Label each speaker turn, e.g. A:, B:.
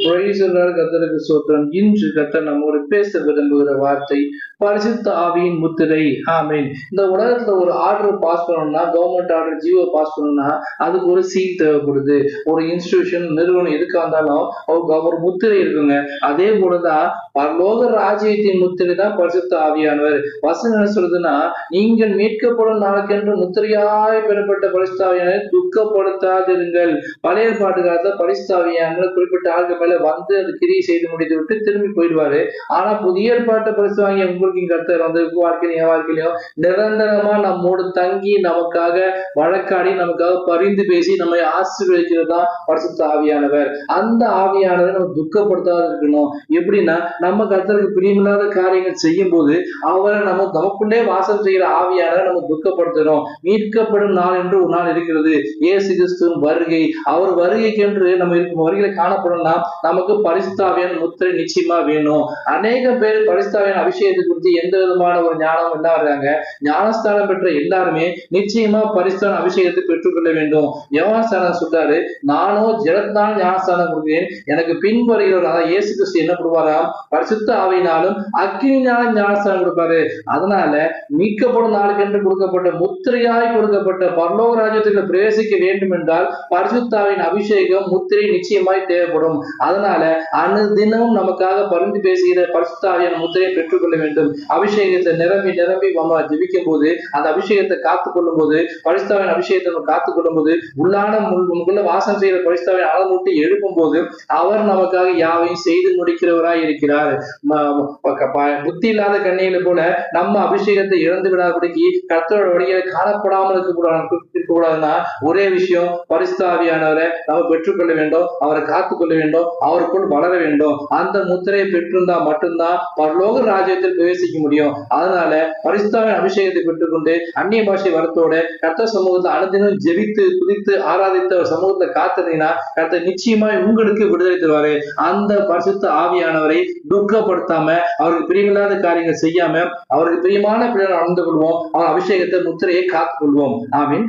A: Praise the Lord, கர்த்தருக்கு ஸ்தோத்திரம். இன்று கர்த்தர் நம்மோடு பேச விரும்புகிற வார்த்தை பரிசுத்த ஆவியின் முத்திரை. ஆமென். இந்த உலகத்துல ஒரு ஆர்டர் பாஸ் பண்ணணும்னா, கவர்மெண்ட் ஆர்டர் ஜியோ பாஸ் பண்ணணும்னா அதுக்கு ஒரு சீல் தேவைப்படுது. ஒரு இன்ஸ்டிடியூஷன் நிறுவனம் எதுக்கா இருந்தாலும் ஒரு முத்திரை இருக்குங்க. அதே போலதான் பரலோக ராஜ்யத்தின் முத்திரை தான் பரிசுத்த ஆவியானவர். வசனம் என்ன சொல்றதுன்னா, நீங்கள் மீட்கப்படும் நாளுக்கென்று முத்திரையாய் பெறப்பட்ட பரிசுத்த ஆவியானவர் துக்கப்படுத்தாதிருங்கள். பழைய பாட்டு காலத்துல பரிசுத்த ஆவியானவர் குறிப்பிட்ட ஆளுக்கு மேல வந்து அது கிரியை செய்து முடித்து விட்டு திரும்பி போயிடுவாரு. ஆனா புதிய ஏற்பாட்டை பரிசு வாங்கி உங்களுக்கு கர்த்தர் வந்து வாழ்க்கையிலும் என் வாழ்க்கையிலும் நிரந்தரமா நம்மோடு தங்கி நமக்காக வழக்காடி நமக்காக பரிந்து பேசி நம்மை ஆசீர்வதிக்கிறது தான் பரிசுத்த ஆவியானவர். அந்த ஆவியானவர் நம்ம துக்கப்படுத்தாத இருக்கணும். எப்படின்னா, நம்ம கர்த்தருக்கு பிரியமில்லாத காரியங்கள் செய்யும் போது அவரை நமக்குள்ளே வாசம் செய்கிற ஆவியானவர் நம்ம துக்கப்படுத்துறோம். மீட்கப்படும் நாள் என்று ஒரு நாள் இருக்கிறது. இயேசு கிறிஸ்துவின் வருகை, அவர் வருகைக்கென்று நம்ம இருக்கும் வருகையில காணப்படணும்னா நமக்கு பரிசுத்த ஆவியான முத்திரை நிச்சயமா வேணும். அநேக பேர் பரிசுத்த ஆவியான அபிஷேகத்தை குறித்து எந்த விதமான ஒரு ஞானம் இல்லாம ஞானஸ்தானம் பெற்ற எல்லாருமே நிச்சயமா பரிசுத்த அபிஷேகத்தை பெற்றுக்கொள்ள வேண்டும். யோவான் சொல்றாரு, நானும் ஜலத்தினால் ஞானஸ்தானம் கொடுக்கிறேன், எனக்கு பின் வருகிறவர் இயேசு கிறிஸ்து என்ன கொடுப்பாராம், பரிசுத்த ஆவியினாலும் அக்கினியாலும் ஞானஸ்தானம் கொடுப்பாரு. அதனால மீட்கப்படும் நாளுக்கு என்று கொடுக்கப்பட்ட முத்திரையாய் கொடுக்கப்பட்ட பரலோக ராஜ்யத்துக்கு பிரவேசிக்க வேண்டும் என்றால் பரிசுத்த ஆவியின் அபிஷேகம் முத்திரை நிச்சயமாய் தேவைப்படும். அதனால அனுதினமும் நமக்காக பரிந்து பேசுகிற பரிசுத்த ஆவியான முத்திரையை பெற்றுக்கொள்ள வேண்டும். அபிஷேகத்தை நிரம்பி நிரம்பி நம்ம ஜெபிக்கும் போது, அந்த அபிஷேகத்தை காத்துக் கொள்ளும் போது, பரிசுத்த ஆவியான அபிஷேகத்தை நம்ம காத்துக் கொள்ளும் போது, நமக்குள்ள வாசம் செய்கிற பரிசுத்த ஆவியான அளமூட்டி எழுப்பும் போது அவர் நமக்காக யாவையும் செய்து முடிக்கிறவராய் இருக்கிறார். புத்தி இல்லாத கண்ணிகளை போல நம்ம அபிஷேகத்தை இழந்து விடாதபடிக்கு கர்த்தரோட வழிகளை காணப்படாமல் இருக்கக்கூடாதுன்னா ஒரே விஷயம், பரிசுத்த ஆவியானவரை நம்ம பெற்றுக்கொள்ள வேண்டும், அவரை காத்துக்கொள்ள வேண்டும், அவருக்குள் வளர வேண்டும். அந்த முத்திரையை பெற்றிருந்தா மட்டும்தான் பரலோக ராஜ்யத்தில் பிரவேசிக்க முடியும். அதனால பரிசுத்த ஆவியின் அபிஷேகத்தை பெற்றுக்கொண்டு அந்நிய பாஷை வரத்தோட கர்த்தர் சமூகத்தை அனுதினம் ஜெபித்து துதித்து ஆராதித்த சமூகத்தை காத்தீங்கன்னா கர்த்தர் நிச்சயமா உங்களுக்கு விடுதலை தருவாரு. அந்த பரிசுத்த ஆவியானவரை துக்கப்படுத்தாம, அவருக்கு பிரியமில்லாத காரியங்கள் செய்யாம, அவருக்கு பிரியமான பிள்ளைகள் நடந்து கொள்வோம். அவர் அபிஷேகத்தை முத்திரையை காத்துக் கொள்வோம். ஆமென்.